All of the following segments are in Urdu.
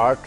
8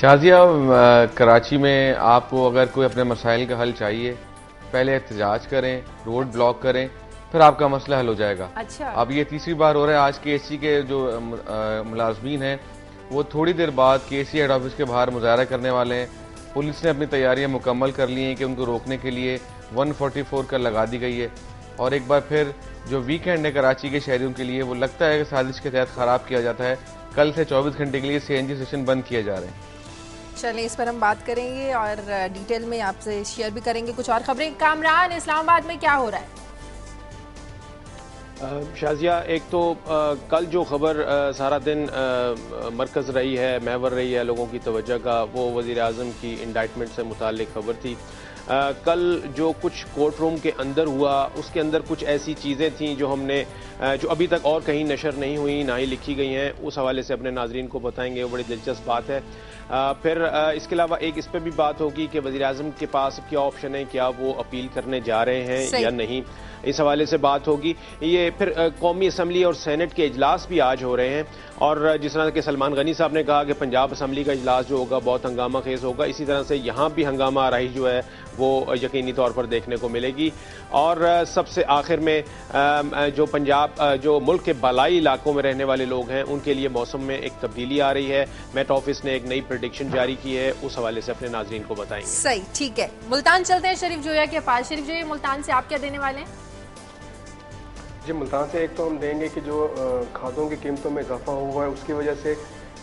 شازیہ، کراچی میں آپ کو اگر کوئی اپنے مسائل کا حل چاہیے، پہلے احتجاج کریں، روڈ بلاک کریں، پھر آپ کا مسئلہ حل ہو جائے گا. اچھا، اب یہ تیسری بار ہو رہا ہے. آج کے اے سی کے جو ملازمین ہیں وہ تھوڑی دیر بعد کے سی ہیڈ آفس کے باہر مظاہرہ کرنے والے ہیں. پولیس نے اپنی تیاریاں مکمل کر لی ہیں کہ ان کو روکنے کے لیے 144 کا لگا دی گئی ہے. اور ایک بار پھر جو ویکینڈ ہے کراچی کے شہریوں کے لیے وہ لگتا ہے کہ سازش کے تحت خراب کیا جاتا ہے. کل سے 24 گھنٹے کے لیے CNG اسٹیشن بند کیے جا رہے ہیں. چلیں اس پر ہم بات کریں گے اور ڈیٹیل میں آپ سے شیئر بھی کریں گے کچھ اور خبریں. کامران، اسلام آباد میں کیا ہو رہا ہے؟ شازیہ، ایک تو کل جو خبر سارا دن مرکز رہی ہے، محور رہی ہے لوگوں کی توجہ کا، وہ وزیر اعظم کی انڈائٹمنٹ سے متعلق خبر تھی. کل جو کچھ کورٹ روم کے اندر ہوا اس کے اندر کچھ ایسی چیزیں تھیں جو ہم نے جو ابھی تک اور کہیں نشر نہیں ہوئی، نہ ہی لکھی گئی ہیں، اس حوالے سے اپنے ناظرین کو بتائیں گے. وہ بڑی دلچسپ بات ہے. پھر اس کے علاوہ ایک اس پہ بھی بات ہوگی کہ وزیر اعظم کے پاس کیا آپشن ہے، کیا وہ اپیل کرنے جا رہے ہیں یا نہیں، اس حوالے سے بات ہوگی. یہ پھر قومی اسمبلی اور سینٹ کے اجلاس بھی آج ہو رہے ہیں، اور جس طرح کہ سلمان غنی صاحب نے کہا کہ پنجاب اسمبلی کا اجلاس جو ہوگا بہت ہنگامہ خیز ہوگا، اسی طرح سے یہاں بھی ہنگامہ آرائی جو ہے وہ یقینی طور پر دیکھنے کو ملے گی. اور سب سے آخر میں جو پنجاب جو ملک کے بالائی علاقوں میں رہنے والے لوگ ہیں ان کے لیے موسم میں ایک تبدیلی آ رہی ہے. میٹ آفس نے ایک نئی پریڈکشن جاری کی ہے، اس حوالے سے اپنے ناظرین کو بتائیں گے. صحیح، ٹھیک ہے. ملتان چلتے ہیں شریف جویا کے پاس. شریف جویا، ملتان سے آپ کیا دینے والے ہیں؟ جی، ملتان سے ایک تو ہم دیں گے کہ جو کھادوں کی قیمتوں میں اضافہ ہوا ہے اس کی وجہ سے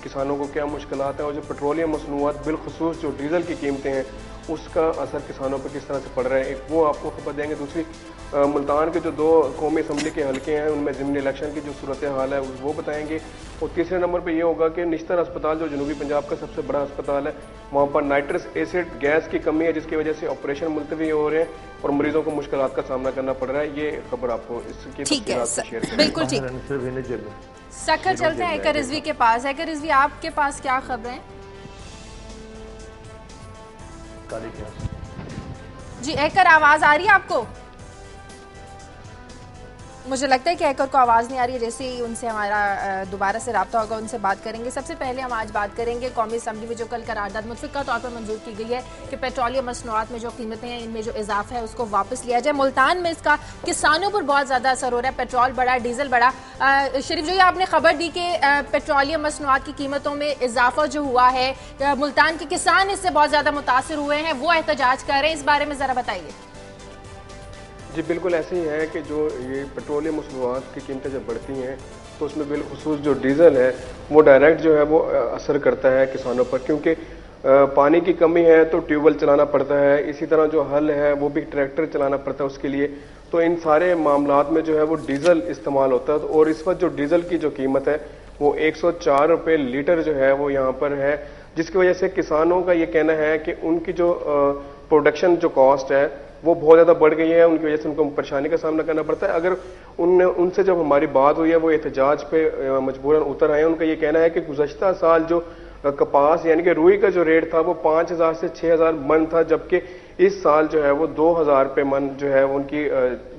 کسانوں کو کیا مشکلات ہیں، اور جو پیٹرولیم مصنوعات بالخصوص جو ڈیزل کی قیمتیں ہیں اس کا اثر کسانوں پر کس طرح سے پڑ رہا ہے، ایک وہ آپ کو خبر دیں گے. دوسری ملتان کے جو 2 قومی اسمبلی کے حلقے ہیں ان میں ضمنی الیکشن کی جو صورتحال ہے وہ بتائیں گے. اور تیسرے نمبر پہ یہ ہوگا کہ نشتر اسپتال جو جنوبی پنجاب کا سب سے بڑا اسپتال ہے، وہاں پر نائٹرس ایسڈ گیس کی کمی ہے جس کی وجہ سے آپریشن ملتوی ہو رہے ہیں اور مریضوں کو مشکلات کا سامنا کرنا پڑ رہا ہے. یہ خبر آپ کو اس کی تفصیلات شیئر کریں. بالکل ٹھیک. سکھر چلتے ہیں ایکر رضوی کے پاس. ایکر رضوی، آپ کے پاس کیا خبریں؟ جی ایکر، آواز آ رہی ہے آپ کو؟ مجھے لگتا ہے کہ ایکر کو آواز نہیں آ رہی ہے. جیسے ہی ان سے ہمارا دوبارہ سے رابطہ ہوگا ان سے بات کریں گے. سب سے پہلے ہم آج بات کریں گے قومی اسمبلی میں جو کل قرارداد متفقہ طور پر منظور کی گئی ہے کہ پیٹرولیم مصنوعات میں جو قیمتیں ہیں ان میں جو اضافہ ہے اس کو واپس لیا جائے. ملتان میں اس کا کسانوں پر بہت زیادہ اثر ہو رہا ہے، پیٹرول بڑھا، ڈیزل بڑھا. شریف جو آپ نے خبر دی کہ پیٹرولیم مصنوعات کی قیمتوں میں اضافہ جو ہوا ہے، ملتان کے کسان اس سے بہت زیادہ متاثر ہوئے ہیں، وہ احتجاج کر رہے ہیں، اس بارے میں ذرا بتائیے. جی بالکل ایسے ہی ہے کہ جو یہ پیٹرولیم مصنوعات کی قیمتیں جب بڑھتی ہیں تو اس میں بالخصوص جو ڈیزل ہے وہ ڈائریکٹ جو ہے وہ اثر کرتا ہے کسانوں پر، کیونکہ پانی کی کمی ہے تو ٹیوب ویل چلانا پڑتا ہے، اسی طرح جو ہل ہے وہ بھی ٹریکٹر چلانا پڑتا ہے اس کے لیے. تو ان سارے معاملات میں جو ہے وہ ڈیزل استعمال ہوتا ہے. اور اس وقت جو ڈیزل کی جو قیمت ہے وہ 104 روپے لیٹر جو ہے وہ یہاں پر ہے، جس کی وجہ سے کسانوں کا یہ کہنا ہے کہ ان کی جو پروڈکشن جو کاسٹ ہے وہ بہت زیادہ بڑھ گئی ہے، ان کی وجہ سے ان کو پریشانی کا سامنا کرنا پڑتا ہے. اگر ان سے جب ہماری بات ہوئی ہے وہ احتجاج پہ مجبوراً اتر آئے ہیں. ان کا یہ کہنا ہے کہ گزشتہ سال جو کپاس یعنی کہ روئی کا جو ریٹ تھا وہ 5000 سے 6000 من تھا، جبکہ اس سال جو ہے وہ 2000 روپے من جو ہے ان کی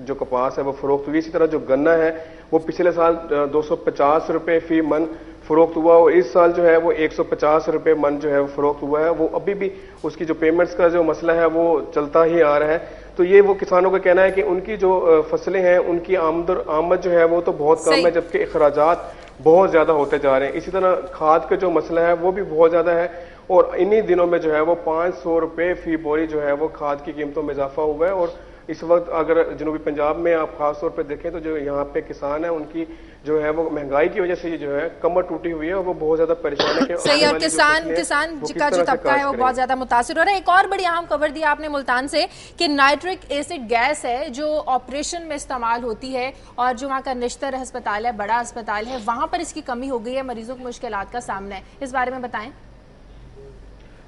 جو کپاس ہے وہ فروخت ہوئی. اسی طرح جو گنا ہے وہ پچھلے سال 250 روپے فی من فروخت ہوا، اور اس سال جو ہے وہ 150 روپے من جو ہے وہ فروخت ہوا ہے. وہ ابھی بھی اس کی جو پیمنٹس کا جو مسئلہ ہے وہ چلتا ہی آ رہا ہے. تو یہ وہ کسانوں کا کہنا ہے کہ ان کی جو فصلیں ہیں ان کی آمد جو ہے وہ تو بہت کم ہے، جبکہ اخراجات بہت زیادہ ہوتے جا رہے ہیں. اسی طرح کھاد کا جو مسئلہ ہے وہ بھی بہت زیادہ ہے، اور انہی دنوں میں جو ہے وہ 500 روپے فی بوری جو ہے وہ کھاد کی قیمتوں میں اضافہ ہوا ہے. اور اس وقت اگر جنوبی پنجاب میں آپ خاص طور پہ دیکھیں تو جو یہاں پہ کسان ہیں ان کی جو ہے وہ مہنگائی کی وجہ سے جو ہے کمر ٹوٹی ہوئی ہے اور وہ بہت زیادہ پریشان ہے. صحیح، اور کسان کا جو طبقہ ہے وہ بہت زیادہ متاثر ہو رہا ہے. ایک اور بڑی اہم خبر دی آپ نے ملتان سے کہ نائٹرک ایسڈ گیس ہے جو آپریشن میں استعمال ہوتی ہے، اور جو وہاں کا نشتر ہسپتال ہے، بڑا ہسپتال ہے، وہاں پر اس کی کمی ہو گئی ہے، مریضوں کو مشکلات کا سامنا ہے. اس بارے میں بتائیں.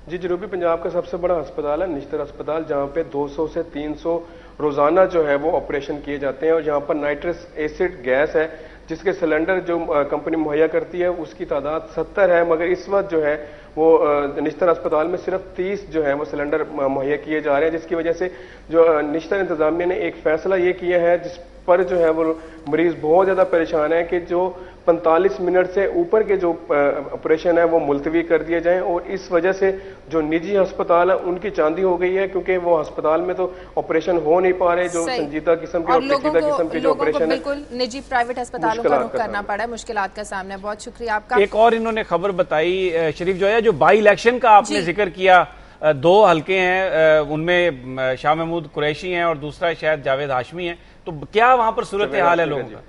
جی جنوبی پنجاب کا سب سے بڑا ہسپتال ہے نشتر ہسپتال، جہاں پہ 200 سے 300 روزانہ جو ہے وہ آپریشن کیے جاتے ہیں. اور یہاں پر نائٹرس ایسڈ گیس ہے جس کے سلنڈر جو کمپنی مہیا کرتی ہے اس کی تعداد 70 ہے، مگر اس وقت جو ہے وہ نشتر اسپتال میں صرف 30 جو ہے وہ سلنڈر مہیا کیے جا رہے ہیں، جس کی وجہ سے جو نشتر انتظامیہ نے ایک فیصلہ یہ کیا ہے جس پر جو ہے وہ مریض بہت زیادہ پریشان ہے کہ جو 45 منٹ سے اوپر کے جو آپریشن ہے وہ ملتوی کر دیے جائیں، اور اس وجہ سے جو نجی ہسپتال ہیں ان کی چاندی ہو گئی ہے، کیونکہ وہ ہسپتال میں تو آپریشن ہو نہیں پا رہے جو سنجیدہ قسم کے اور پیچیدہ قسم کے جو آپریشن ہے، بالکل نجی پرائیویٹ ہسپتالوں کا رخ کرنا پڑا ہے، مشکلات کا سامنا ہے۔ بہت شکریہ آپ کا۔ ایک اور انہوں نے خبر بتائی شریف جو ہے، جو بائی الیکشن کا آپ نے ذکر کیا، 2 حلقے ہیں، ان میں شاہ محمود قریشی ہیں اور دوسرا شاید جاوید ہاشمی ہیں، تو کیا وہاں پر صورتحال ہے لوگوں کا؟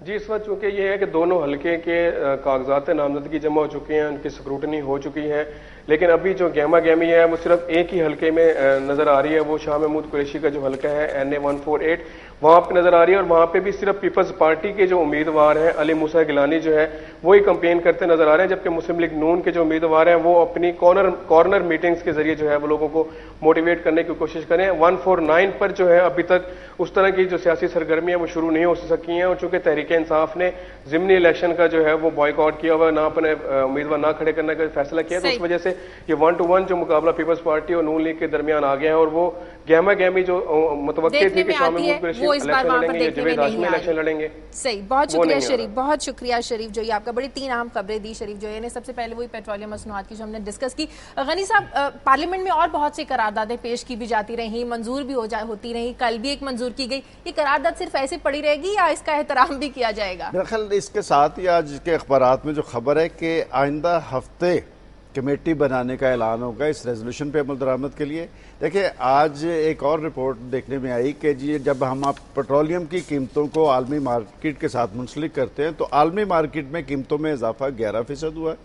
جی اس وقت چونکہ یہ ہے کہ دونوں حلقے کے کاغذات نامزدگی جمع ہو چکے ہیں، ان کی سکروٹنی ہو چکی ہے، لیکن ابھی جو گہما گہمی ہے وہ صرف ایک ہی حلقے میں نظر آ رہی ہے، وہ شاہ محمود قریشی کا جو حلقہ ہے NA 148 وہاں پہ نظر آ رہی ہے، اور وہاں پہ بھی صرف پیپلز پارٹی کے جو امیدوار ہیں علی موسیٰ گیلانی جو ہے وہی کمپین کرتے نظر آ رہے ہیں، جبکہ مسلم لیگ نون کے جو امیدوار ہیں وہ اپنی کارنر میٹنگز کے ذریعے جو ہے وہ لوگوں کو موٹیویٹ کرنے کی کوشش کریں۔ 149 پر جو ہے ابھی تک اس طرح کی جو سیاسی سرگرمیاں وہ شروع نہیں ہو سکی ہیں، اور چونکہ تحریک انصاف نے ضمنی الیکشن کا جو ہے وہ بائیکاٹ کیا ہوا، نہ اپنے امیدوار نہ کھڑے کرنے کا فیصلہ کیا، تو اس وجہ سے یہ 1 to 1 جو مقابلہ پیپلز پارٹی اور نون لیگ کے درمیان آ گیا ہے، اور وہ گہما گہمی جو متوقع تھی کہ شاہ محمود قریشی الیکشن لڑیں گے یا جاوید ہاشمی الیکشن لڑیں گے۔ صحیح، بہت شکریہ شریف، بہت شکریہ شریف جو یہ آپ کا بڑی 3 اہم خبریں دی شریف جو نے۔ سب سے پہلے وہی پیٹرولیم مصنوعات کی جو ہم نے ڈسکس کی۔ غنی صاحب، پارلیمنٹ میں اور بہت سی قراردادیں پیش کی بھی جاتی رہیں، منظور بھی ہوتی رہیں، کل بھی ایک منظور کی گئی، یہ قرارداد صرف ایسے پڑی رہے گی یا اس کا احترام بھی کیا جائے گا؟ میرا خیال اس کے ساتھ ہی آج کے اخبارات میں جو خبر ہے کہ آئندہ ہفتے کمیٹی بنانے کا اعلان ہوگا اس ریزولوشن پہ عمل درآمد کے لیے۔ دیکھیں آج ایک اور رپورٹ دیکھنے میں آئی کہ جب ہم پیٹرولیم کی قیمتوں کو عالمی مارکیٹ کے ساتھ منسلک کرتے ہیں تو عالمی مارکیٹ میں قیمتوں میں اضافہ 11% ہوا ہے،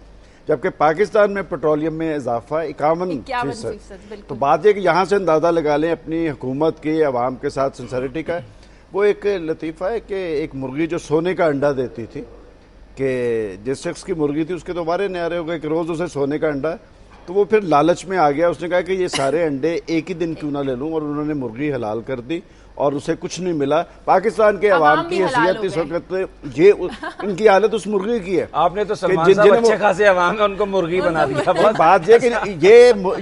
جبکہ پاکستان میں پیٹرولیم میں اضافہ 51%۔ تو بات یہ کہ یہاں سے اندازہ لگا لیں اپنی حکومت کی عوام کے ساتھ سنسیریٹی کا۔ وہ ایک لطیفہ ہے کہ ایک مرغی جو سونے کا انڈا دیتی تھی، کہ جس شخص کی مرغی تھی اس کے تو بارے نیارے ہو گئے کہ روز اسے سونے کا انڈا، تو وہ پھر لالچ میں آ گیا، اس نے کہا کہ یہ سارے انڈے ایک ہی دن کیوں نہ لے لوں، اور انہوں نے مرغی حلال کر دی اور اسے کچھ نہیں ملا۔ پاکستان کے عوام کی حیثیت اس وقت یہ ان کی حالت اس مرغی کی ہے۔ آپ نے تو سلمان صاحب اچھے خاصے عوام ہیں ان کو مرغی بنا دیا۔ بات یہ کہ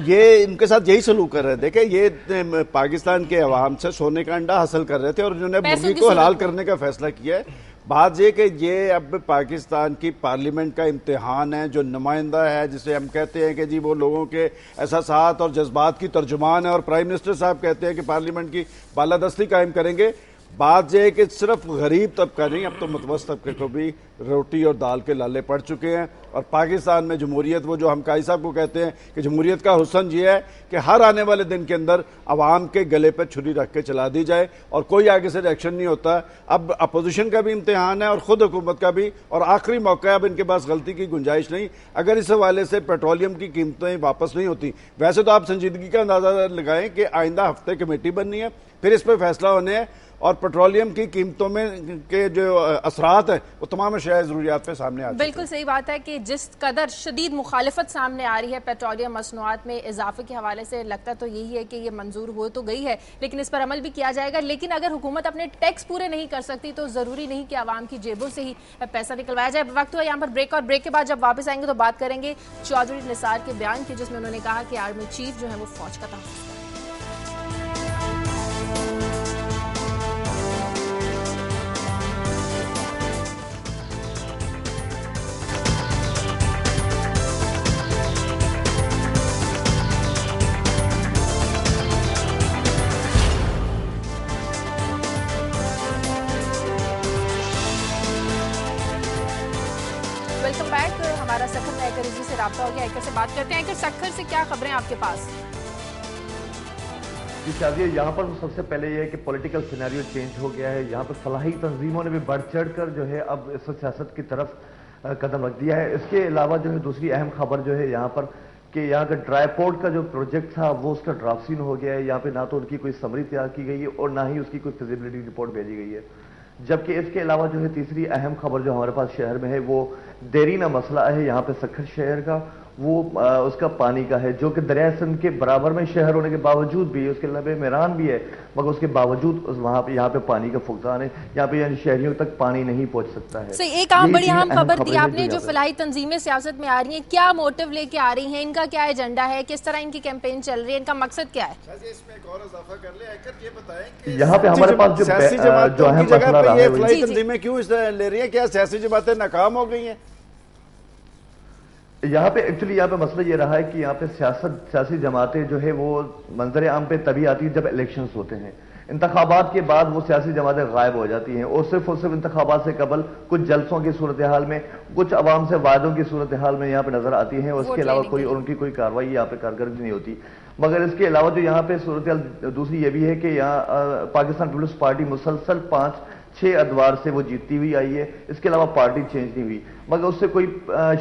یہ ان کے ساتھ یہی سلوک کر رہے تھے کہ یہ پاکستان کے عوام سے سونے کا انڈا حاصل کر رہے تھے اور انہوں نے مرغی کو حلال کرنے کا فیصلہ کیا ہے۔ بات یہ کہ یہ اب پاکستان کی پارلیمنٹ کا امتحان ہے، جو نمائندہ ہے جسے ہم کہتے ہیں کہ جی وہ لوگوں کے احساسات اور جذبات کی ترجمان ہے، اور پرائم منسٹر صاحب کہتے ہیں کہ پارلیمنٹ کی بالادستی قائم کریں گے۔ بات یہ ہے کہ صرف غریب طبقہ نہیں، اب تو متوسط طبقے کو بھی روٹی اور دال کے لالے پڑ چکے ہیں، اور پاکستان میں جمہوریت، وہ جو ہم قائد صاحب کو کہتے ہیں کہ جمہوریت کا حسن یہ ہے کہ ہر آنے والے دن کے اندر عوام کے گلے پہ چھری رکھ کے چلا دی جائے اور کوئی آگے سے ریئیکشن نہیں ہوتا۔ اب اپوزیشن کا بھی امتحان ہے اور خود حکومت کا بھی، اور آخری موقع ہے، اب ان کے پاس غلطی کی گنجائش نہیں۔ اگر اس حوالے سے پیٹرولیم کی قیمتیں واپس نہیں ہوتی، ویسے تو آپ سنجیدگی کا اندازہ لگائیں کہ آئندہ ہفتے کمیٹی بننی ہے، پھر اس پہ فیصلہ ہونے ہیں، اور پیٹرولیم کی قیمتوں میں کے جو اثرات ہیں وہ تمام اشیاء ضروریات پہ سامنے آ چکے ہیں۔ بالکل صحیح بات ہے کہ جس قدر شدید مخالفت سامنے آ رہی ہے پیٹرولیم مصنوعات میں اضافے کے حوالے سے، لگتا تو یہی ہے کہ یہ منظور ہو تو گئی ہے لیکن اس پر عمل بھی کیا جائے گا۔ لیکن اگر حکومت اپنے ٹیکس پورے نہیں کر سکتی تو ضروری نہیں کہ عوام کی جیبوں سے ہی پیسہ نکلوایا جائے۔ وقت ہوا یہاں پر بریک، اور بریک کے بعد جب واپس آئیں گے تو بات کریں گے چودھری نثار کے بیان کی، جس میں انہوں نے کہا کہ آرمی چیف جو ہے وہ فوج کا تحفظ کریں۔ Welcome back. ہمارا سکھر میں ایکر جی سے رابطہ ہو گیا، ایکر سے بات کرتے ہیں۔ ایکر، سکھر سے کیا خبریں آپ کے پاس؟ جی شادیہ، یہاں پر سب سے پہلے یہ ہے کہ پولیٹیکل سینیریو چینج ہو گیا ہے، یہاں پر فلاحی تنظیموں نے بھی بڑھ چڑھ کر جو ہے اب اس وقت سیاست کی طرف قدم رکھ دیا ہے۔ اس کے علاوہ جو ہے دوسری اہم خبر جو ہے یہاں پر کہ یہاں کا ڈرائی پورٹ کا جو پروجیکٹ تھا وہ اس کا ڈرافٹ سین ہو گیا ہے۔ یہاں پہ نہ تو ان کی کوئی سمری تیار کی گئی ہے اور نہ ہی اس کی کوئی فیزیبلٹی رپورٹ بھیجی گئی ہے۔ جبکہ اس کے علاوہ جو ہے تیسری اہم خبر جو ہمارے پاس شہر میں ہے وہ دیرینہ مسئلہ ہے یہاں پہ سکھر شہر کا، وہ اس کا پانی کا ہے، جو کہ دریائے سندھ کے برابر میں شہر ہونے کے باوجود بھی، اس کے لبے میران بھی ہے، مگر اس کے باوجود وہاں پہ یہاں پہ پانی کا فقدان ہے، یہاں پہ یعنی شہریوں تک پانی نہیں پہنچ سکتا ہے۔ ایک بڑی اہم خبر تھی آپ نے، جو فلاحی تنظیمیں سیاست میں آ رہی ہیں، کیا موٹو لے کے آ رہی ہیں، ان کا کیا ایجنڈا ہے، کس طرح ان کی کیمپین چل رہی ہے، ان کا مقصد کیا ہے؟ یہاں پہ ہمارے پاس جو اہم مسئلہ رہا ہے، فلاحی تنظیمیں کیوں لے رہی ہیں؟ کیا سیاسی جماعتیں ناکام ہو گئی ہیں؟ یہاں پہ ایکچولی یہاں پہ مسئلہ یہ رہا ہے کہ یہاں پہ سیاسی جماعتیں جو ہے وہ منظر عام پہ تبھی آتی ہیں جب الیکشنز ہوتے ہیں، انتخابات کے بعد وہ سیاسی جماعتیں غائب ہو جاتی ہیں، اور صرف انتخابات سے قبل کچھ جلسوں کی صورتحال میں، کچھ عوام سے وعدوں کی صورتحال میں یہاں پہ نظر آتی ہیں، اور اس کے علاوہ ان کی کوئی کارروائی یہاں پہ کارکردگی نہیں ہوتی۔ مگر اس کے علاوہ جو یہاں پہ صورتحال دوسری یہ بھی ہے کہ یہاں پاکستان پیپلز پارٹی مسلسل 5-6 ادوار سے وہ جیتتی ہوئی آئی ہے، اس کے علاوہ پارٹی چینج نہیں ہوئی، مگر اس سے کوئی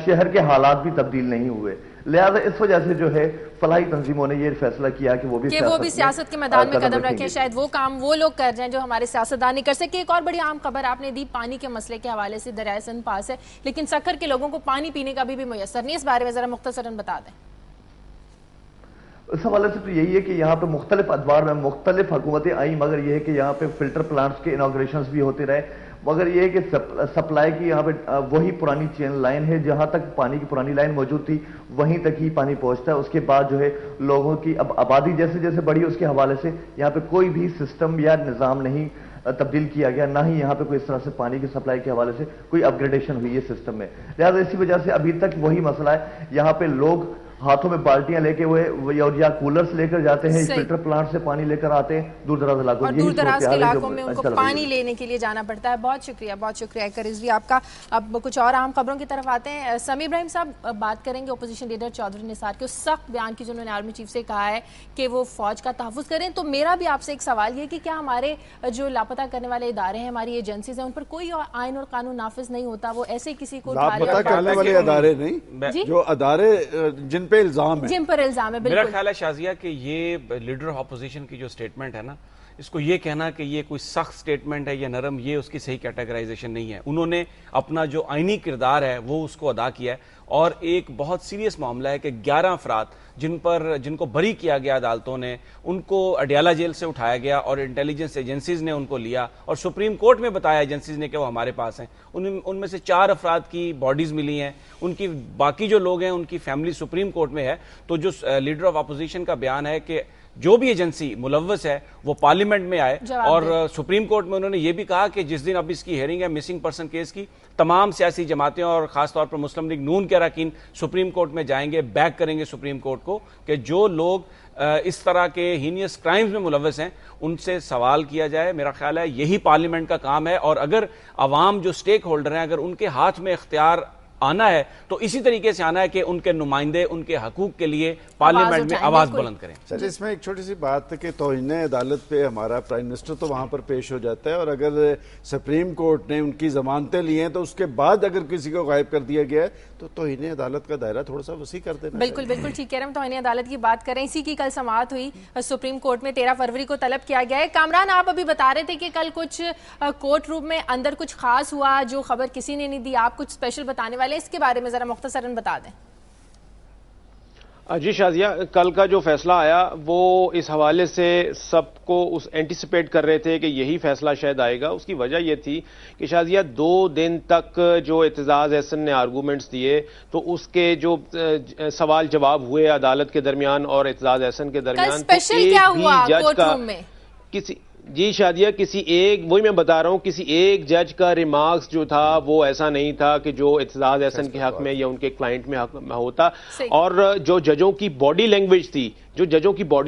شہر کے حالات بھی تبدیل نہیں ہوئے، لہذا اس وجہ سے جو ہے فلاحی تنظیموں نے یہ فیصلہ کیا کہ وہ بھی سیاست کے میدان میں قدم رکھیں، شاید وہ کام وہ لوگ کر رہے ہیں جو ہمارے سیاستدان نہیں کر سکے۔ ایک اور بڑی عام خبر آپ نے دی، پانی کے مسئلے کے حوالے سے، دریائے سندھ پاس ہے لیکن سکھر کے لوگوں کو پانی پینے کا بھی میسر نہیں، اس بارے میں ذرا مختصراً بتا دیں۔ اس حوالے سے تو یہی ہے کہ یہاں پہ مختلف ادوار میں مختلف حکومتیں آئیں، مگر یہ ہے کہ یہاں پہ فلٹر پلانٹس کے انوگریشنز بھی ہوتے رہے، مگر یہ ہے کہ سپلائی کی یہاں پہ وہی پرانی چین لائن ہے، جہاں تک پانی کی پرانی لائن موجود تھی وہیں تک ہی پانی پہنچتا ہے، اس کے بعد جو ہے لوگوں کی اب آبادی جیسے جیسے بڑھی اس کے حوالے سے یہاں پہ کوئی بھی سسٹم یا نظام نہیں تبدیل کیا گیا، نہ ہی یہاں پہ کوئی اس طرح سے پانی کی سپلائی کے حوالے سے کوئی اپ گریڈیشن ہوئی ہے سسٹم میں، لہٰذا اسی وجہ سے ابھی تک وہی مسئلہ ہے، یہاں پہ لوگ ہاتھوں میں بالٹیاں لے کے یا کولرز لے کر جاتے ہیں، فلٹر پلانٹ سے پانی لے کر آتے ہیں دور دراز علاقوں، اور دور دراز کے علاقوں میں ان کو پانی لینے کے لیے جانا پڑتا ہے۔ بہت شکریہ رضوی آپ کا۔ اب کچھ اور اہم خبروں کی طرف آتے ہیں۔ سمیع ابراہیم صاحب بات کریں گے اپوزیشن لیڈر چودھری نثار کے اس سخت بیان کی جنہوں نے آرمی چیف سے کہا ہے کہ وہ فوج کا تحفظ کریں، تو میرا بھی آپ سے ایک سوال یہ کہ کیا ہمارے جو لاپتہ کرنے والے ادارے ہیں، ہماری ایجنسیز ہیں، ان پر کوئی آئین اور قانون نافذ نہیں ہوتا، وہ ایسے کسی کو لاپتہ کرنے والے ادارے نہیں، جو ادارے جن پہ الزام ہے، میرا خیال ہے شازیہ کہ یہ لیڈر آف اپوزیشن کی جو سٹیٹمنٹ ہے نا، اس کو یہ کہنا کہ یہ کوئی سخت سٹیٹمنٹ ہے یا نرم، یہ اس کی صحیح کیٹیگرائزیشن نہیں ہے۔ انہوں نے اپنا جو آئینی کردار ہے وہ اس کو ادا کیا ہے، اور ایک بہت سیریس معاملہ ہے کہ 11 افراد جن کو بری کیا گیا عدالتوں نے، ان کو اڈیالہ جیل سے اٹھایا گیا اور انٹیلیجنس ایجنسیز نے ان کو لیا اور سپریم کورٹ میں بتایا ایجنسیز نے کہ وہ ہمارے پاس ہیں۔ ان میں سے 4 افراد کی باڈیز ملی ہیں، ان کی باقی جو لوگ ہیں ان کی فیملی سپریم کورٹ میں ہے۔ تو جو لیڈر آف اپوزیشن کا بیان ہے کہ جو بھی ایجنسی ملوث ہے وہ پارلیمنٹ میں آئے، اور سپریم کورٹ میں انہوں نے یہ بھی کہا کہ جس دن اب اس کی ہیئرنگ ہے مسنگ پرسن کیس کی، تمام سیاسی جماعتیں اور خاص طور پر مسلم لیگ نون کے اراکین سپریم کورٹ میں جائیں گے، بیک کریں گے سپریم کورٹ کو کہ جو لوگ اس طرح کے ہینیس کرائمز میں ملوث ہیں ان سے سوال کیا جائے۔ میرا خیال ہے یہی پارلیمنٹ کا کام ہے، اور اگر عوام جو سٹیک ہولڈر ہیں اگر ان کے ہاتھ میں اختیار آنا ہے تو اسی طریقے سے آنا ہے کہ ان کے نمائندے ان کے حقوق کے لیے پارلیمنٹ میں آواز بلند کریں۔ سر اس میں ایک چھوٹی سی بات ہے کہ توہین عدالت پہ ہمارا پرائم منسٹر تو وہاں پر پیش ہو جاتا ہے، اور اگر سپریم کورٹ نے ان کی ضمانتیں لی ہیں تو اس کے بعد اگر کسی کو غائب کر دیا گیا ہے تو توہین عدالت کا دائرہ تھوڑا سا وسیع کر دینا۔ بالکل ٹھیک کہہ رہے ہیں، توہین عدالت کی بات کریں، اسی کی کل سماعت ہوئی سپریم کورٹ میں، 13 فروری کو طلب کیا گیا ہے۔ کامران آپ ابھی بتا رہے تھے کہ کل کچھ کورٹ روم میں اندر کچھ خاص ہوا جو خبر کسی نے نہیں دی، آپ کچھ اسپیشل بتانے والے، اس کے بارے میں ذرا مختصراً بتا دیں۔ جی شازیہ، کل کا جو فیصلہ آیا وہ اس حوالے سے سب کو اینٹیسپیٹ کر رہے تھے کہ یہی فیصلہ شاید آئے گا۔ اس کی وجہ یہ تھی کہ شازیہ 2 دن تک جو اعتزاز احسن نے آرگومنٹس دیے تو اس کے جو سوال جواب ہوئے عدالت کے درمیان اور اعتزاز احسن کے درمیان، اسپیشل کیا ہوا کورٹ روم میں؟ جی شادیہ، وہی میں بتا رہا ہوں، کسی ایک جج کا ریمارکس جو تھا وہ ایسا نہیں تھا کہ جو اعتزاز احسن کے حق میں یا ان کے کلائنٹ میں حق میں ہوتا، اور جو ججوں کی باڈی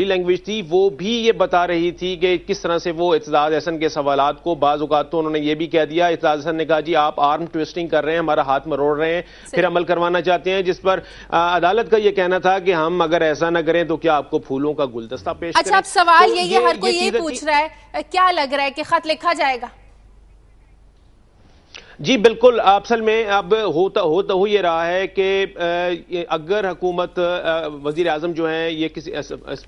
لینگویج تھی وہ بھی یہ بتا رہی تھی کہ کس طرح سے وہ اعتزاز احسن کے سوالات کو، بعض اوقات تو انہوں نے یہ بھی کہہ دیا، اعتزاز احسن نے کہا جی آپ آرم ٹویسٹنگ کر رہے ہیں، ہمارا ہاتھ مروڑ رہے ہیں، پھر عمل کروانا چاہتے ہیں، جس پر عدالت کا یہ کہنا تھا کہ ہم اگر ایسا نہ کریں تو کیا آپ کو پھولوں کا گلدستہ پیش کریں۔ اچھا، اب سوال یہی ہے، ہر کوئی یہ پوچھ رہا ہے، کیا لگ رہا ہے کہ خط لکھا جائے گا؟ جی بالکل، اصل میں اب ہوتا ہو یہ رہا ہے کہ اگر حکومت وزیر اعظم جو ہیں یہ کسی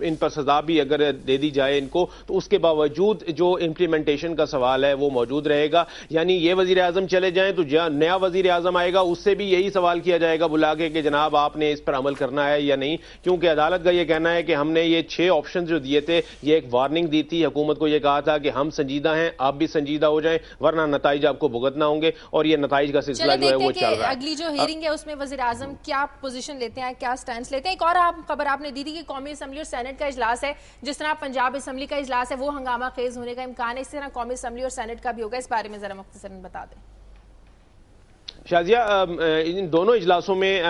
ان پر سزا بھی اگر دے دی جائے ان کو، تو اس کے باوجود جو امپلیمنٹیشن کا سوال ہے وہ موجود رہے گا. یعنی یہ وزیر اعظم چلے جائیں تو نیا وزیر اعظم آئے گا، اس سے بھی یہی سوال کیا جائے گا بلا کے کہ جناب آپ نے اس پر عمل کرنا ہے یا نہیں، کیونکہ عدالت کا یہ کہنا ہے کہ ہم نے یہ 6 آپشن جو دیے تھے، یہ ایک وارننگ دی تھی حکومت کو، یہ کہا تھا کہ ہم سنجیدہ ہیں، آپ بھی سنجیدہ ہو جائیں ورنہ نتائج آپ کو بھگتنا ہوں گے، اور یہ نتائج کا سلسلہ جو ہے وہ چل رہا ہے. اگلی جو ہیئرنگ ہے اس میں وزیر اعظم کیا پوزیشن لیتے ہیں، کیا سٹینس لیتے ہیں. ایک اور خبر آپ نے دی تھی کہ قومی اسمبلی اور سینٹ کا اجلاس ہے، جس طرح پنجاب اسمبلی کا اجلاس ہے وہ ہنگامہ خیز ہونے کا امکان ہے، اس طرح قومی اسمبلی اور سینٹ کا بھی ہوگا. اس بارے میں ذرا مختصراً بتا دیں. شازیہ، ان دونوں اجلاسوں میں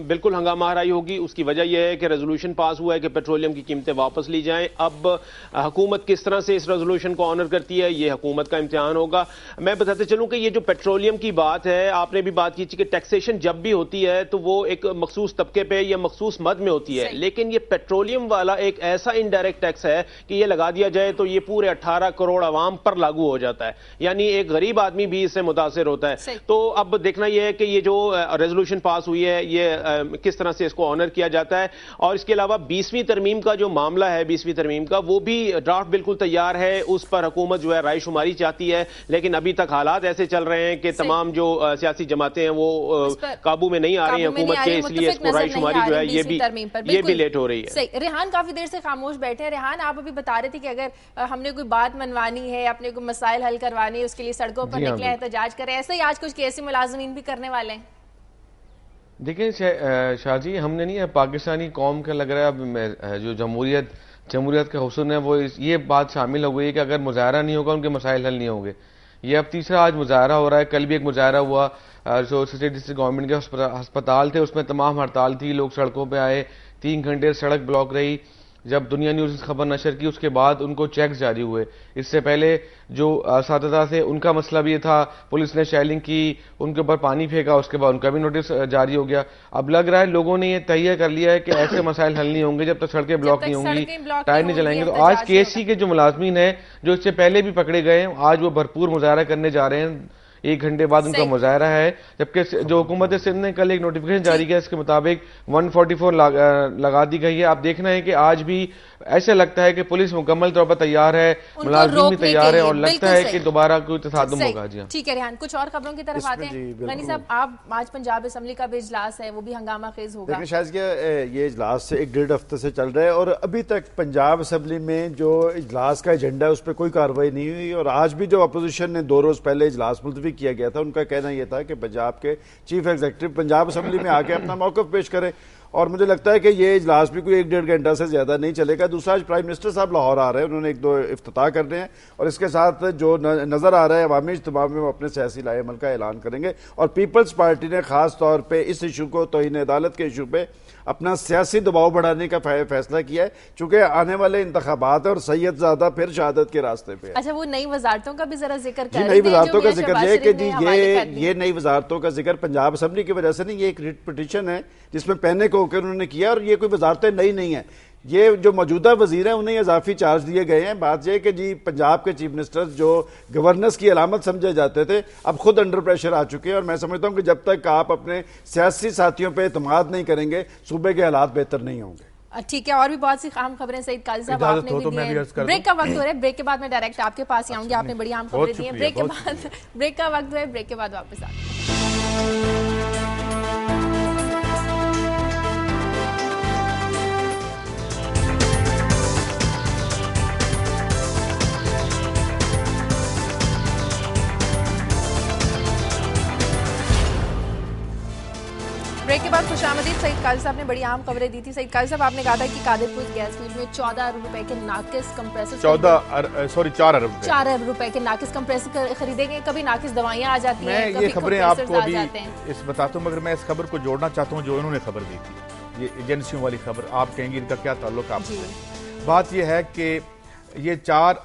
بالکل ہنگامہ آرائی ہوگی. اس کی وجہ یہ ہے کہ ریزولوشن پاس ہوا ہے کہ پیٹرولیم کی قیمتیں واپس لی جائیں. اب حکومت کس طرح سے اس ریزولوشن کو آنر کرتی ہے یہ حکومت کا امتحان ہوگا. میں بتاتے چلوں کہ یہ جو پیٹرولیم کی بات ہے، آپ نے بھی بات کی تھی کہ ٹیکسیشن جب بھی ہوتی ہے تو وہ ایک مخصوص طبقے پہ یا مخصوص مد میں ہوتی ہے، لیکن یہ پیٹرولیم والا ایک ایسا انڈائریکٹ ٹیکس ہے کہ یہ لگا دیا جائے تو یہ پورے 18 کروڑ عوام پر لاگو ہو جاتا ہے. یعنی ایک غریب آدمی بھی اس سے متاثر ہوتا ہے. تو اب دیکھنا یہ ہے کہ یہ جو ریزولوشن پاس ہوئی ہے یہ کس طرح سے اس کو آنر کیا جاتا ہے. اور اس کے علاوہ 20ویں ترمیم کا جو معاملہ ہے، 20ویں ترمیم کا، وہ بھی ڈرافٹ بالکل تیار ہے. اس پر حکومت جو ہے رائے شماری چاہتی ہے، لیکن ابھی تک حالات ایسے چل رہے ہیں کہ تمام جو سیاسی جماعتیں ہیں وہ قابو میں نہیں آ رہی ہیں حکومت کے، اس لیے اس کو رائے شماری جو ہے یہ بھی لیٹ ہو رہی ہے. صحیح. ریحان کافی دیر سے خاموش بیٹھے ہیں. ریحان، آپ ابھی بتا رہے تھے کہ اگر ہم نے کوئی بات منوانی ہے، اپنے کوئی مسائل حل کروانی ہے، اس کے لیے سڑکوں پر نکلے احتجاج کریں، ایسے ہی آج کچھ کیسی ملازمین بھی کرنے والے ہیں. دیکھیں شاہ جی، ہم نے نہیں، پاکستانی قوم کا لگ رہا ہے جو جمہوریت کا حسن ہے وہ یہ بات شامل ہو گئی ہے کہ اگر مظاہرہ نہیں ہوگا ان کے مسائل حل نہیں ہوں گے. یہ اب تیسرا آج مظاہرہ ہو رہا ہے. کل بھی ایک مظاہرہ ہوا جو اسٹیٹ ڈسٹرکٹ گورنمنٹ کے ہسپتال تھے، اس میں تمام ہڑتال تھی، لوگ سڑکوں پہ آئے، 3 گھنٹے سڑک بلاک رہی. جب دنیا نیوز اس خبر نشر کی اس کے بعد ان کو چیکس جاری ہوئے. اس سے پہلے جو اساتذہ تھے ان کا مسئلہ بھی یہ تھا، پولیس نے شیلنگ کی، ان کے اوپر پانی پھینکا، اس کے بعد ان کا بھی نوٹس جاری ہو گیا. اب لگ رہا ہے لوگوں نے یہ تہیہ کر لیا ہے کہ ایسے مسائل حل نہیں ہوں گے جب تک سڑکیں بلاک نہیں ہوں گی، ٹائر نہیں چلائیں گے. تو آج کے ایس سی کے جو ملازمین ہیں جو اس سے پہلے بھی پکڑے گئے ہیں، آج وہ بھرپور مظاہرہ کرنے جا رہے ہیں. 1 گھنٹے بعد ان کا مظاہرہ ہے، جبکہ جو حکومت سندھ نے کل ایک نوٹیفیکیشن جاری کیا، اس کے مطابق 144 لگا دی گئی ہے. آپ دیکھنا ہے کہ آج بھی ایسا لگتا ہے کہ پولیس مکمل طور پر تیار ہے، ملازمین بھی تیار ہے، اور لگتا ہے کہ دوبارہ کوئی تصادم ہوگا. جی ہاں، ٹھیک ہے ریحان، کچھ اور خبروں کی طرف آتے ہیں. غنی صاحب، آپ آج پنجاب اسمبلی کا بھی اجلاس ہے، وہ بھی ہنگامہ خیز ہوگا. دیکھیں شاید یہ اجلاس سے 1.5 ہفتے سے چل رہا ہے اور ابھی تک پنجاب اسمبلی میں جو اجلاس کا ایجنڈا ہے اس پہ کوئی کارروائی نہیں ہوئی. اور آج بھی جو اپوزیشن نے 2 روز پہلے اجلاس ملتوی کیا گیا تھا، ان کا کہنا یہ تھا کہ پنجاب کے چیف ایگزیکٹو پنجاب اسمبلی میں آ کے اپنا موقف پیش کریں. اور مجھے لگتا ہے کہ یہ اجلاس بھی کوئی 1.5 گھنٹہ سے زیادہ نہیں چلے گا. دوسرا، پرائم منسٹر صاحب لاہور آ رہے ہیں، انہوں نے 1-2 افتتاح کرنے ہیں، اور اس کے ساتھ جو نظر آ رہا ہے عوامی اجتماع میں وہ اپنے سیاسی لائے عمل کا اعلان کریں گے. اور پیپلز پارٹی نے خاص طور پہ اس ایشو کو، توہین عدالت کے ایشو پہ اپنا سیاسی دباؤ بڑھانے کا فیصلہ کیا ہے، چونکہ آنے والے انتخابات اور سید زادہ پھر شہادت کے راستے پہ. اچھا، وہ نئی وزارتوں کا بھی ذرا ذکر کر رہے ہیں. نئی وزارتوں کا ذکر یہ کہ جی یہ نئی وزارتوں کا ذکر پنجاب اسمبلی کی وجہ سے نہیں، یہ ایک ریٹ پٹیشن ہے جس میں پینک ہو کر انہوں نے کیا. اور یہ کوئی وزارتیں نئی نہیں ہیں، یہ جو موجودہ وزیر ہیں انہیں اضافی چارج دیے گئے ہیں. بات یہ کہ جی پنجاب کے چیف منسٹر جو گورننس کی علامت سمجھے جاتے تھے اب خود انڈر پریشر آ چکے ہیں. اور میں سمجھتا ہوں کہ جب تک آپ اپنے سیاسی ساتھیوں پہ اعتماد نہیں کریں گے صوبے کے حالات بہتر نہیں ہوں گے. ٹھیک ہے، اور بھی بہت سی اہم خبریں سعید قاضی صاحب آپ نے بھی دی ہیں. بریک کا وقت ہو رہا ہے، بریک کے بعد میں ڈائریکٹ آپ کے پاس ہی آؤں گی. آپ نے بڑی اہم خبریں دی ہیں. بریک کا وقت ہے، بریک کے بعد واپس آتے ہیں. بریک کے بعد خوش آمدید. سعید قاضی صاحب نے بڑی اہم خبریں دی تھی. سعید قاضی صاحب، آپ نے کہا تھا کہ قادر پور گیس فیلڈ میں 14 ارب روپے کے ناقص کمپریسر 4 ارب روپے کے ناقص کمپریسر خریدے گئے. کبھی ناقص دوائیاں آ جاتی ہیں، میں یہ خبریں آپ کو ابھی اس بتاتا ہوں، مگر میں اس خبر کو جوڑنا چاہتا ہوں جو انہوں نے خبر دی تھی، یہ ایجنسیوں والی خبر. آپ کہیں گے ان کا کیا تعلق آپ سے؟ بات یہ ہے کہ یہ 4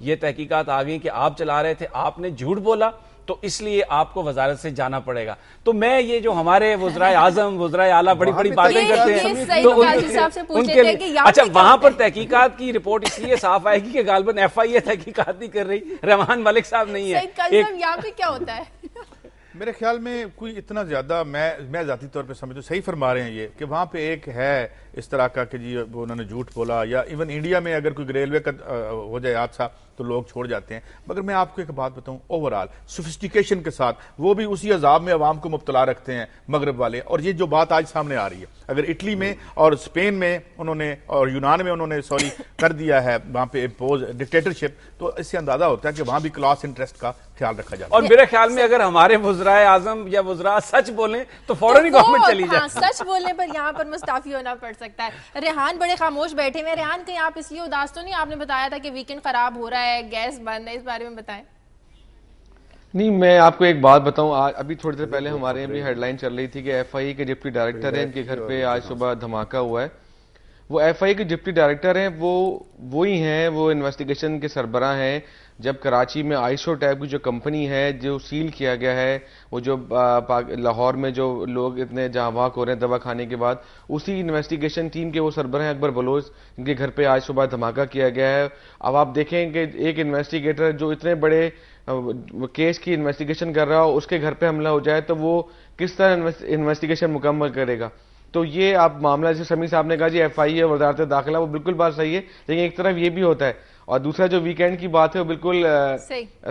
یہ تحقیقات آ گئی کہ آپ چلا رہے تھے, آپ نے جھوٹ بولا تو اس لیے آپ کو وزارت سے جانا پڑے گا. تو میں یہ جو ہمارے وزرائے اعظم وزرائے اعلیٰ بڑی بڑی باتیں کرتے ہیں تو ان کے لیے اچھا وہاں پر تحقیقات کی رپورٹ اس لیے صاف آئے گی کہ غالباً FIA تحقیقات نہیں کر رہی, رحمان ملک صاحب نہیں ہے. یہاں پہ کیا ہوتا ہے؟ میرے خیال میں کوئی اتنا زیادہ میں ذاتی طور پہ سمجھتا ہوں صحیح فرما رہے ہیں یہ کہ وہاں پہ ایک ہے اس طرح کا کہ جی وہ انہوں نے جھوٹ بولا, یا ایون انڈیا میں اگر کوئی ریلوے کا ہو جائے حادثہ تو لوگ چھوڑ جاتے ہیں. مگر میں آپ کو ایک بات بتاؤں, اوورآل سوفسٹیکیشن کے ساتھ وہ بھی اسی عذاب میں عوام کو مبتلا رکھتے ہیں مغرب والے. اور یہ جو بات آج سامنے آ رہی ہے, اگر اٹلی میں اور اسپین میں انہوں نے اور یونان میں انہوں نے کر دیا ہے وہاں پہ امپوز ڈکٹیٹرشپ, تو اس سے اندازہ ہوتا ہے کہ وہاں بھی کلاس انٹرسٹ کا خیال رکھا جاتا ہے. اور میرے خیال میں اگر ہمارے وزرائے اعظم یا وزراء سچ بولیں تو فوراً ہی گورنمنٹ چلی جائے. سچ بولنے پر یہاں پر مستعفی ہونا پڑ سکتا ہے. ریحان بڑے خاموش بیٹھے ہوئے. ریحان کہیں آپ اس لیے اداس تو نہیں؟ آپ نے بتایا تھا کہ ویکنڈ خراب ہو رہا ہے, گیس بند ہے, اس بارے میں بتائیں. نہیں, میں آپ کو ایک بات بتاؤں, ابھی تھوڑی دیر پہلے ہمارے یہاں بھی ہیڈ لائن چل رہی تھی کہ FIA کے ڈپٹی ڈائریکٹر ہیں, ان کے گھر پہ آج صبح دھماکہ ہوا ہے. وہ FIA کے ڈپٹی ڈائریکٹر ہیں, وہی ہیں, وہ انویسٹیگیشن کے سربراہ ہیں جب کراچی میں آئسو ٹیب کی جو کمپنی ہے جو سیل کیا گیا ہے, وہ جو لاہور میں جو لوگ اتنے جاں بحق ہو رہے ہیں دوا کھانے کے بعد, اسی انویسٹیگیشن ٹیم کے وہ سربراہ ہیں اکبر بلوچ, ان کے گھر پہ آج صبح دھماکہ کیا گیا ہے. اب آپ دیکھیں کہ ایک انویسٹیگیٹر جو اتنے بڑے کیس کی انویسٹیگیشن کر رہا ہو, اس کے گھر پہ حملہ ہو جائے تو وہ کس طرح انویسٹیگیشن مکمل کرے گا. تو یہ آپ معاملہ جیسے سمیع صاحب نے کہا جی FIA وزارت داخلہ, وہ بالکل بات صحیح ہے, لیکن ایک طرف یہ بھی ہوتا ہے. اور دوسرا جو ویکینڈ کی بات ہے وہ بالکل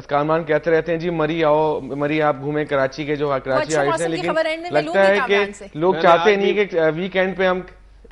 کارمان کہتے رہتے ہیں جی مری آؤ, مری آپ گھومیں کراچی کے جو کراچی ہائٹس ہیں, لیکن لگتا ہے کہ لوگ چاہتے نہیں کہ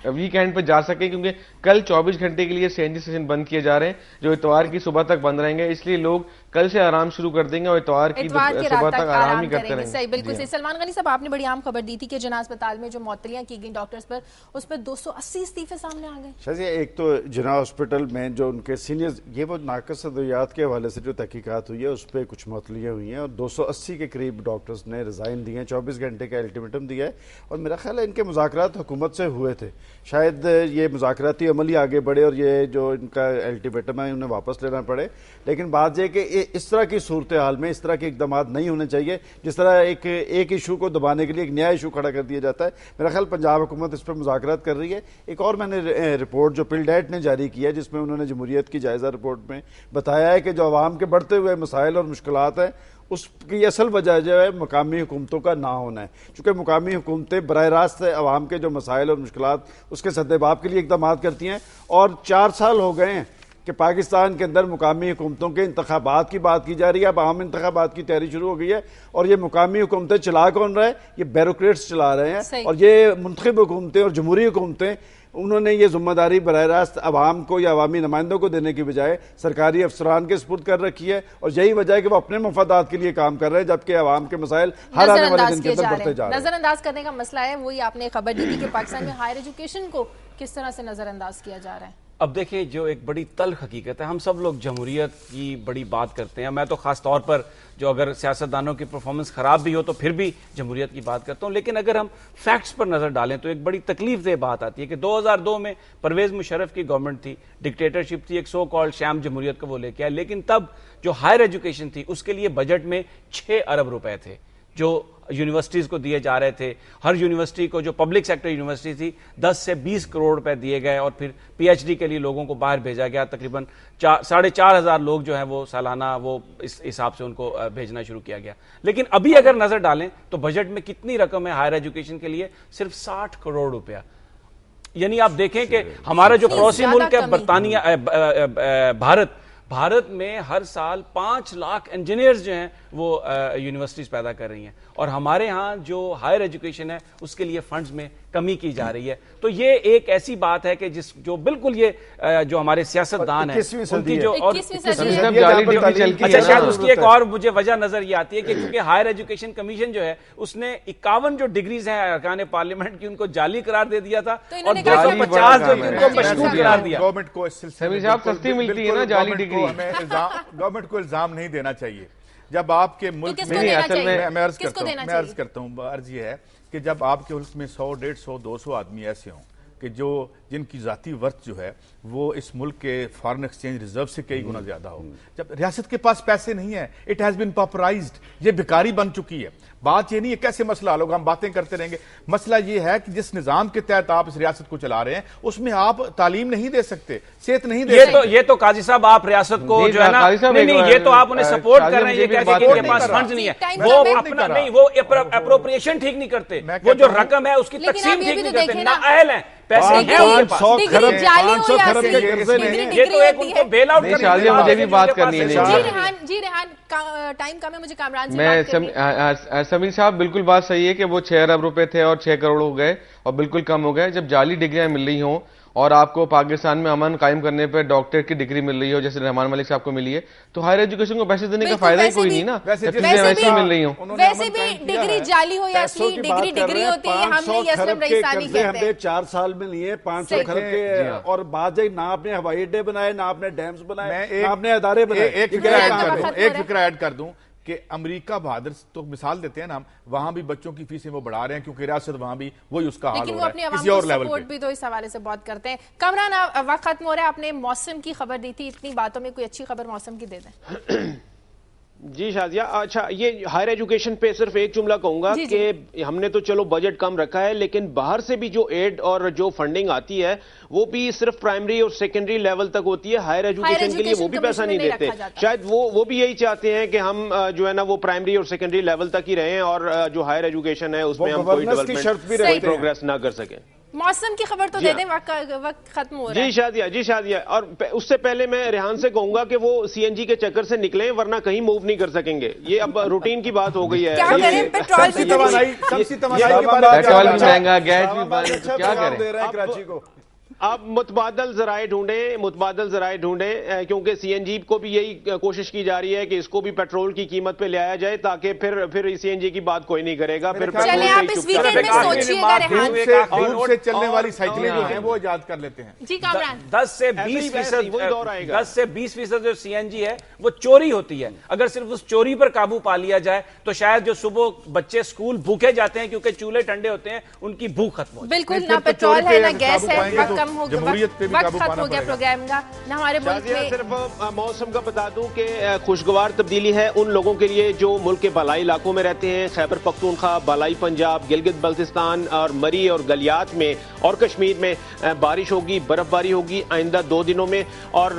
ویکینڈ پہ جا سکیں, کیونکہ کل 24 گھنٹے کے لیے CNG اسٹیشن بند کیے جا رہے ہیں جو اتوار کی صبح تک بند رہیں گے, اس لیے لوگ کل سے آرام شروع کر دیں گے اور اتوار کی صبح تک آرام ہی کرتے رہیں گے. صحیح, بالکل صحیح. سلمان غنی صاحب, آپ نے بڑی عام خبر دی تھی کہ جناح اسپتال میں جو معطلیاں کی گئیں ڈاکٹرز پر, اس پر 280 استعفے سامنے آ گئے. شاید ایک تو جناح ہاسپٹل میں جو ان کے سینئر, یہ وہ ناقص ادویات کے حوالے سے جو تحقیقات ہوئی ہے اس پہ کچھ معطلیاں ہوئی ہیں, اور 280 کے قریب ڈاکٹرز نے ریزائن دیے ہیں, 24 گھنٹے کا الٹیمیٹم دیا ہے. اور میرا خیال ہے ان کے مذاکرات حکومت سے ہوئے تھے, شاید یہ مذاکراتی عمل ہی آگے بڑھے اور یہ جو ان کا الٹیمیٹم ہے انہیں واپس لینا پڑے. لیکن بات یہ کہ اس طرح کی صورتحال میں اس طرح کے اقدامات نہیں ہونے چاہیے جس طرح ایک ایشو کو دبانے کے لیے ایک نیا ایشو کھڑا کر دیا جاتا ہے. میرا خیال پنجاب حکومت اس پر مذاکرات کر رہی ہے. ایک اور میں نے رپورٹ جو پلڈیٹ نے جاری کی ہے, جس میں انہوں نے جمہوریت کی جائزہ رپورٹ میں بتایا ہے کہ جو عوام کے بڑھتے ہوئے مسائل اور مشکلات ہیں اس کی اصل وجہ جو ہے مقامی حکومتوں کا نہ ہونا ہے, چونکہ مقامی حکومتیں براہ راست عوام کے جو مسائل اور مشکلات اس کے سدباب کے لیے اقدامات کرتی ہیں. اور 4 سال ہو گئے ہیں کہ پاکستان کے اندر مقامی حکومتوں کے انتخابات کی بات کی جا رہی ہے. اب عام انتخابات کی تیاری شروع ہو گئی ہے, اور یہ مقامی حکومتیں چلا کون رہا ہے؟ یہ بیوروکریٹس چلا رہے ہیں. اور یہ منتخب حکومتیں اور جمہوری حکومتیں, انہوں نے یہ ذمہ داری براہ راست عوام کو یا عوامی نمائندوں کو دینے کی بجائے سرکاری افسران کے سپرد کر رکھی ہے. اور یہی وجہ ہے کہ وہ اپنے مفادات کے لیے کام کر رہے ہیں, جبکہ عوام کے مسائل ہر آنے والے دن کے اندر بڑھتے جا رہے ہیں. نظر انداز کرنے کا مسئلہ ہے, وہی آپ نے خبر دی تھی کہ پاکستان میں ہائر ایجوکیشن کو کس طرح سے نظر انداز کیا جا رہا ہے. اب دیکھیں, جو ایک بڑی تلخ حقیقت ہے, ہم سب لوگ جمہوریت کی بڑی بات کرتے ہیں, میں تو خاص طور پر جو اگر سیاستدانوں کی پرفارمنس خراب بھی ہو تو پھر بھی جمہوریت کی بات کرتا ہوں, لیکن اگر ہم فیکٹس پر نظر ڈالیں تو ایک بڑی تکلیف دہ بات آتی ہے کہ 2002 میں پرویز مشرف کی گورنمنٹ تھی, ڈکٹیٹرشپ تھی, ایک سو کالڈ شام جمہوریت کو وہ لے کے آئے, لیکن تب جو ہائر ایجوکیشن تھی اس کے لیے بجٹ میں 6 ارب روپے تھے جو یونیورسٹیز کو دیے جا رہے تھے. ہر یونیورسٹی کو, جو پبلک سیکٹر یونیورسٹی تھی, 10 سے 20 کروڑ روپے دیے گئے, اور پھر PhD کے لیے لوگوں کو باہر بھیجا گیا. تقریباً 4,500 لوگ جو ہیں وہ سالانہ وہ اس حساب سے ان کو بھیجنا شروع کیا گیا. لیکن ابھی اگر نظر ڈالیں تو بجٹ میں کتنی رقم ہے ہائر ایجوکیشن کے لیے؟ صرف 60 کروڑ روپیہ. یعنی آپ دیکھیں کہ ہمارا جو پڑوسی ملک ہے برطانیہ, بھارت میں ہر سال 5 لاکھ انجینئرز جو ہیں وہ یونیورسٹیز پیدا کر رہی ہیں, اور ہمارے ہاں جو ہائر ایجوکیشن ہے اس کے لیے فنڈز میں کمی کی جا رہی ہے. تو یہ ایک ایسی بات ہے کہ جو بالکل یہ جو ہمارے سیاستدان ہیں ان کی جو, اور اچھا شاید اس کی ایک اور مجھے وجہ نظر یہ آتی ہے کہ کیونکہ ہائر ایجوکیشن کمیشن جو ہے اس نے 51 جو ڈگریز ہیں ارکان پارلیمنٹ کی ان کو جالی قرار دے دیا تھا, اور 250 جو ان کو مشروط قرار دیا. گورنمنٹ کو اس سلسلے میں سستی ملتی ہے نا جعلی ڈگری, گورنمنٹ کو الزام نہیں دینا چاہیے. جب آپ کے ملک میں عرض کرتا ہوں, عرض یہ ہے کہ جب آپ کے ملک میں 100, 150, 200 آدمی ایسے ہوں کہ جن کی ذاتی ورث جو ہے وہ اس ملک کے فارن ایکسچینج ریزرو سے کئی گنا زیادہ ہو. جب ریاست کے پاس پیسے نہیں ہیں, اٹ ہیز بین پاپرائزڈ, یہ بیکاری بن چکی ہے. بات یہ نہیں ہے کیسے مسئلہ حل ہوگا, ہم باتیں کرتے رہیں گے. مسئلہ یہ ہے کہ جس نظام کے تحت آپ اس ریاست کو چلا رہے ہیں اس میں آپ تعلیم نہیں دے سکتے, صحت نہیں دے سکتے. یہ تو قاضی صاحب آپ ریاست کو جو ہے نا, نہیں یہ تو آپ انہیں سپورٹ کر رہے ہیں, یہ کہتے ہیں کہ ان کے پاس فنڈز نہیں ہے, وہ اپنا نہیں, وہ اپروپریشن ٹھیک نہیں کرتے, وہ جو رقم ہے اس کی تقسیم ٹھیک نہیں کرتے, نااہل ہیں, پیسے ہیں ان کے پاس. 500 خرب کے قرضے نہیں. یہ تو ایک ان کو بیل آؤٹ کرنے شازیہ مجھے بھی بات کرنی ہے. جی ریحان, ٹائم کم ہے, مجھے کامران سے بات کرنی ہے. سمیر صاحب بالکل بات صحیح ہے کہ وہ 6 ارب روپے تھے اور 6 کروڑ ہو گئے اور بالکل کم ہو گئے. جب جعلی ڈگریاں مل رہی ہوں اور آپ کو پاکستان میں امن قائم کرنے پہ ڈاکٹریٹ کی ڈگری مل رہی ہو جیسے رحمان ملک صاحب کو ملی ہے, تو ہائر ایجوکیشن کو پیسے دینے کا فائدہ ہی کوئی نہیں نا, ویسے مل رہی ہوں. ویسے بھی ڈگری جعلی ہو یا اصلی ڈگری ہوتی ہے, ہم نے یسلم رئیسانی کہتے ہیں 4 سال میں لیے 500 خرب کے, اور بعد نہ آپ نے ہوائی اڈے بنائے, نہ آپ نے ڈیمز بنائے, نہ آپ نے ادارے بنائے. ایک فکرہ ایڈ کر دوں کہ امریکہ بہادر تو مثال دیتے ہیں نا ہم, وہاں بھی بچوں کی فیسیں وہ بڑھا رہے ہیں کیونکہ ریاست وہاں بھی وہی اس کا حال ہو رہا ہے, کسی اور لیول پہ. بھی تو اس حوالے سے بہت کرتے ہیں. کامران وقت ختم ہو رہا ہے, آپ نے موسم کی خبر دی تھی, اتنی باتوں میں کوئی اچھی خبر موسم کی دے دیں. جی شازیہ, اچھا یہ ہائر ایجوکیشن پہ صرف ایک جملہ کہوں گا کہ ہم نے تو چلو بجٹ کم رکھا ہے, لیکن باہر سے بھی جو ایڈ اور جو فنڈنگ آتی ہے وہ بھی صرف پرائمری اور سیکنڈری لیول تک ہوتی ہے, ہائر ایجوکیشن کے لیے وہ بھی پیسہ نہیں دیتے. شاید وہ بھی یہی چاہتے ہیں کہ ہم جو ہے نا وہ پرائمری اور سیکنڈری لیول تک ہی رہیں اور جو ہائر ایجوکیشن ہے اس میں ہم کوئی ڈیولپمنٹ, کوئی پروگریس نہ کر سکیں. موسم کی خبر تو دے دیں, وقت ختم ہو رہا ہے. جی شادیہ, اور اس سے پہلے میں ریحان سے کہوں گا کہ وہ سی این جی کے چکر سے نکلیں ورنہ کہیں موو نہیں کر سکیں گے. یہ اب روٹین کی بات ہو گئی ہے. کیا کریں, پیٹرول بھی مہنگا, گیس بھی بند, کیا کریں کراچی کو. آپ متبادل ذرائع ڈھونڈیں کیونکہ سی این جی کو بھی یہی کوشش کی جا رہی ہے کہ اس کو بھی پیٹرول کی قیمت پہ لے آیا جائے تاکہ پھر سی این جی کی بات کوئی نہیں کرے گا. پھر چلیں آپ اس ویکینڈ میں سوچئے گا ریحان, دور سے چلنے والی سائیکلیں جو ہیں وہ ایجاد کر لیتے ہیں. جی کامران, 10 سے 20% جو سی این جی ہے وہ چوری ہوتی ہے. اگر صرف اس چوری پر قابو پا لیا جائے تو شاید جو صبح بچے سکول بھوکے جاتے ہیں کیونکہ چولہے ٹھنڈے ہوتے ہیں, ان کی بھوک ختم ہو جائے. بالکل, نہ پیٹرول ہے نہ گیس ہے, وقت ختم ہو گیا پروگرام کا. نہ ہمارے ملک میں صرف موسم کا بتا دوں کہ خوشگوار تبدیلی ہے ان لوگوں کے لیے جو ملک کے بالائی علاقوں میں رہتے ہیں, خیبر پختونخوا, بالائی پنجاب, گلگت بلتستان اور مری اور گلیات میں اور کشمیر میں بارش ہوگی, برف باری ہوگی آئندہ 2 دنوں میں, اور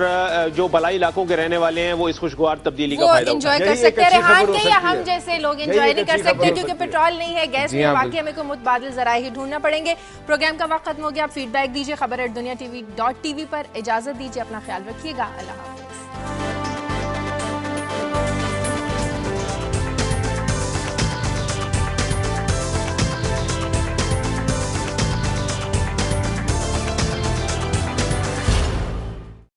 جو بالائی علاقوں کے رہنے والے ہیں وہ اس خوشگوار تبدیلی کا فائدہ انجوائے کر سکتے ہیں. ریحان کے یا ہم جیسے لوگ انجوائے نہیں کر سکتے کیونکہ پیٹرول نہیں ہے, گیس نہیں, باقی ہمیں کوئی متبادل ذرائع ہی ڈھونڈنا پڑیں گے. پروگرام کا وقت ختم ہو گیا. آپ فیڈ بیک دیجیے خبر@دنیا TV.tv پر. اجازت دیجیے, اپنا خیال رکھیے گا. اللہ حافظ.